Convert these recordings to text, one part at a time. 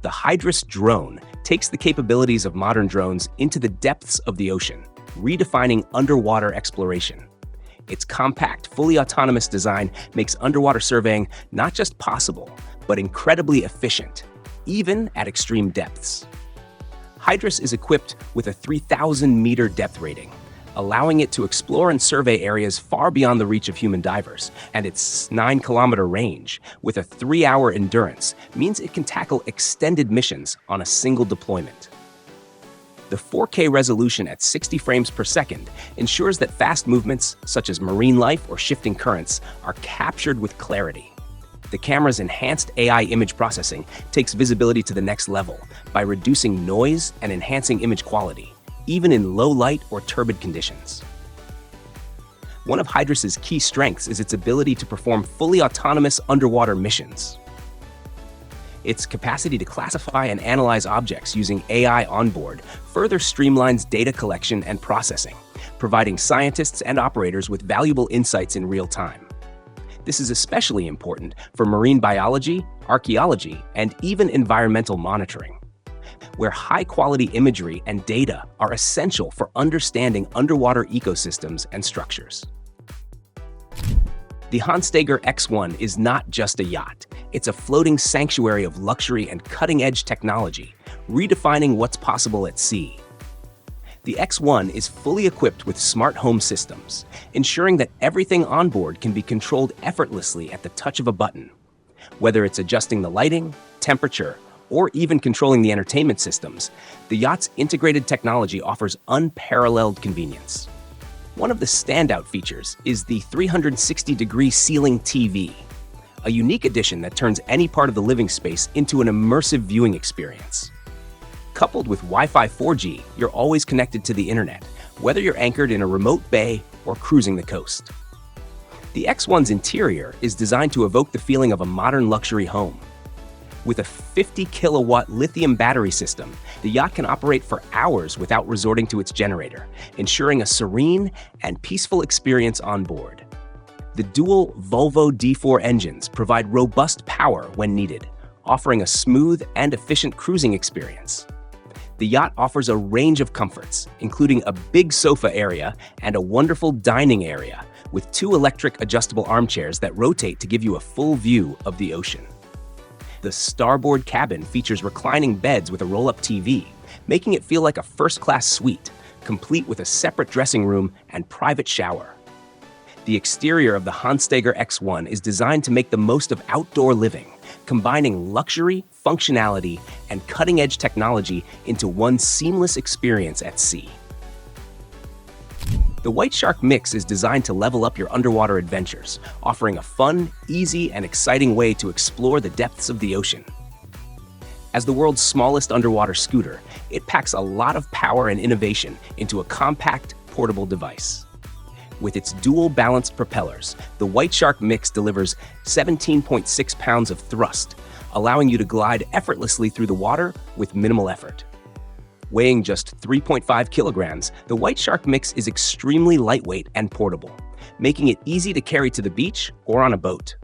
The Hydrus drone takes the capabilities of modern drones into the depths of the ocean, redefining underwater exploration. Its compact, fully autonomous design makes underwater surveying not just possible, but incredibly efficient, even at extreme depths. Hydrus is equipped with a 3,000-meter depth rating, allowing it to explore and survey areas far beyond the reach of human divers, and its 9-kilometer range, with a 3-hour endurance, means it can tackle extended missions on a single deployment. The 4K resolution at 60 frames per second ensures that fast movements, such as marine life or shifting currents, are captured with clarity. The camera's enhanced AI image processing takes visibility to the next level by reducing noise and enhancing image quality, even in low light or turbid conditions. One of Hydrus's key strengths is its ability to perform fully autonomous underwater missions. Its capacity to classify and analyze objects using AI onboard further streamlines data collection and processing, providing scientists and operators with valuable insights in real time. This is especially important for marine biology, archaeology, and even environmental monitoring, where high-quality imagery and data are essential for understanding underwater ecosystems and structures. The Honsteiger X1 is not just a yacht. It's a floating sanctuary of luxury and cutting-edge technology, redefining what's possible at sea. The X1 is fully equipped with smart home systems, ensuring that everything on board can be controlled effortlessly at the touch of a button. Whether it's adjusting the lighting, temperature, or even controlling the entertainment systems, the yacht's integrated technology offers unparalleled convenience. One of the standout features is the 360-degree ceiling TV, a unique addition that turns any part of the living space into an immersive viewing experience. Coupled with Wi-Fi 4G, you're always connected to the internet, whether you're anchored in a remote bay or cruising the coast. The X1's interior is designed to evoke the feeling of a modern luxury home. With a 50-kilowatt lithium battery system, the yacht can operate for hours without resorting to its generator, ensuring a serene and peaceful experience on board. The dual Volvo D4 engines provide robust power when needed, offering a smooth and efficient cruising experience. The yacht offers a range of comforts, including a big sofa area and a wonderful dining area, with 2 electric adjustable armchairs that rotate to give you a full view of the ocean. The starboard cabin features reclining beds with a roll-up TV, making it feel like a first-class suite, complete with a separate dressing room and private shower. The exterior of the Honsteiger X1 is designed to make the most of outdoor living, combining luxury, functionality, and cutting-edge technology into one seamless experience at sea. The White Shark Mix is designed to level up your underwater adventures, offering a fun, easy, and exciting way to explore the depths of the ocean. As the world's smallest underwater scooter, it packs a lot of power and innovation into a compact, portable device. With its dual-balanced propellers, the White Shark Mix delivers 17.6 pounds of thrust, allowing you to glide effortlessly through the water with minimal effort. Weighing just 3.5 kilograms, the White Shark Mix is extremely lightweight and portable, making it easy to carry to the beach or on a boat.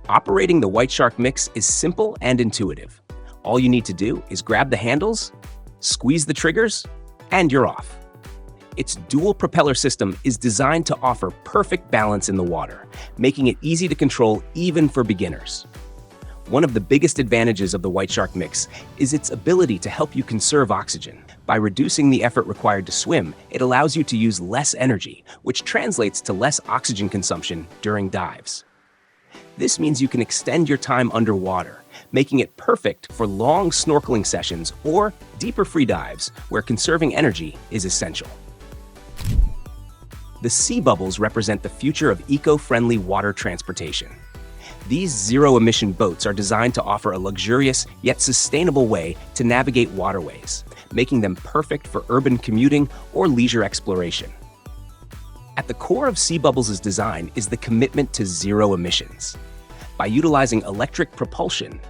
Operating the White Shark Mix is simple and intuitive. All you need to do is grab the handles, squeeze the triggers, and you're off. Its dual propeller system is designed to offer perfect balance in the water, making it easy to control even for beginners. One of the biggest advantages of the White Shark Mix is its ability to help you conserve oxygen. By reducing the effort required to swim, it allows you to use less energy, which translates to less oxygen consumption during dives. This means you can extend your time underwater, making it perfect for long snorkeling sessions or deeper free dives where conserving energy is essential. The sea bubbles represent the future of eco-friendly water transportation. These zero-emission boats are designed to offer a luxurious yet sustainable way to navigate waterways, making them perfect for urban commuting or leisure exploration. At the core of Sea Bubbles' design is the commitment to zero emissions. By utilizing electric propulsion,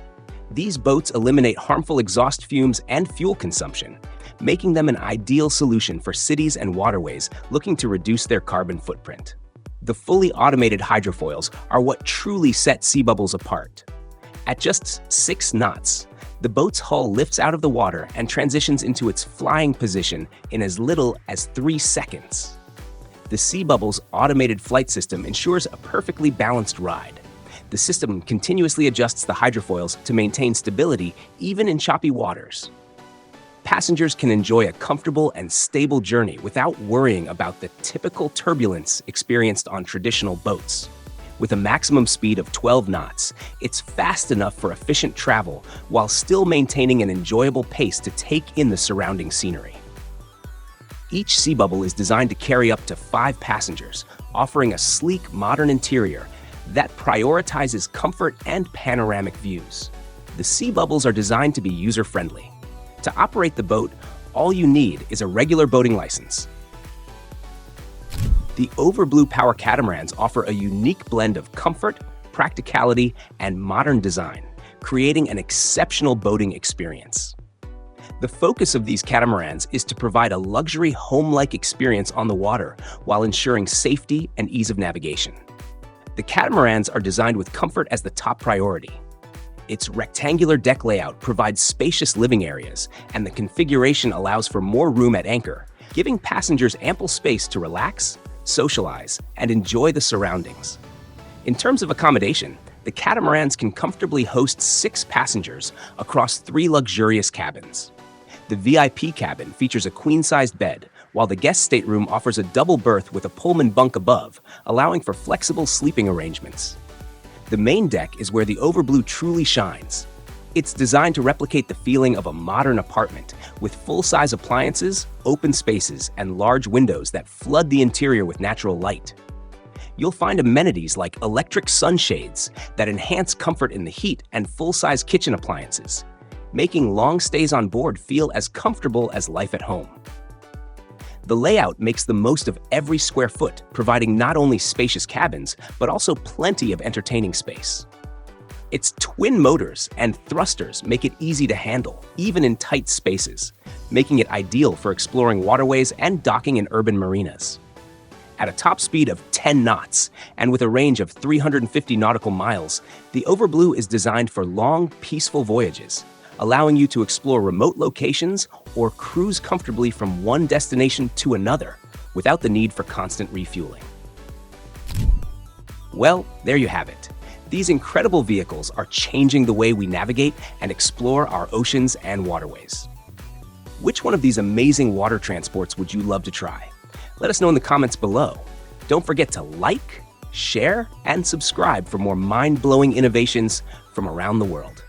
these boats eliminate harmful exhaust fumes and fuel consumption, making them an ideal solution for cities and waterways looking to reduce their carbon footprint. The fully automated hydrofoils are what truly set Sea Bubbles apart. At just 6 knots, The boat's hull lifts out of the water and transitions into its flying position in as little as 3 seconds. The Sea Bubble's automated flight system ensures a perfectly balanced ride. The system continuously adjusts the hydrofoils to maintain stability even in choppy waters. Passengers can enjoy a comfortable and stable journey without worrying about the typical turbulence experienced on traditional boats. With a maximum speed of 12 knots, it's fast enough for efficient travel while still maintaining an enjoyable pace to take in the surrounding scenery. Each Sea Bubble is designed to carry up to 5 passengers, offering a sleek, modern interior that prioritizes comfort and panoramic views. The Sea Bubbles are designed to be user-friendly. To operate the boat, all you need is a regular boating license. The Overblue Power catamarans offer a unique blend of comfort, practicality, and modern design, creating an exceptional boating experience. The focus of these catamarans is to provide a luxury home-like experience on the water while ensuring safety and ease of navigation. The catamarans are designed with comfort as the top priority. Its rectangular deck layout provides spacious living areas, and the configuration allows for more room at anchor, giving passengers ample space to relax, socialize, and enjoy the surroundings. In terms of accommodation, the catamarans can comfortably host 6 passengers across 3 luxurious cabins. The VIP cabin features a queen-sized bed, while the guest stateroom offers a double berth with a Pullman bunk above, allowing for flexible sleeping arrangements. The main deck is where the Overblue truly shines. It's designed to replicate the feeling of a modern apartment, with full-size appliances, open spaces, and large windows that flood the interior with natural light. You'll find amenities like electric sunshades that enhance comfort in the heat and full-size kitchen appliances, making long stays on board feel as comfortable as life at home. The layout makes the most of every square foot, providing not only spacious cabins, but also plenty of entertaining space. Its twin motors and thrusters make it easy to handle, even in tight spaces, making it ideal for exploring waterways and docking in urban marinas. At a top speed of 10 knots and with a range of 350 nautical miles, the Overblue is designed for long, peaceful voyages, allowing you to explore remote locations or cruise comfortably from one destination to another without the need for constant refueling. Well, there you have it. These incredible vehicles are changing the way we navigate and explore our oceans and waterways. Which one of these amazing water transports would you love to try? Let us know in the comments below. Don't forget to like, share, and subscribe for more mind-blowing innovations from around the world.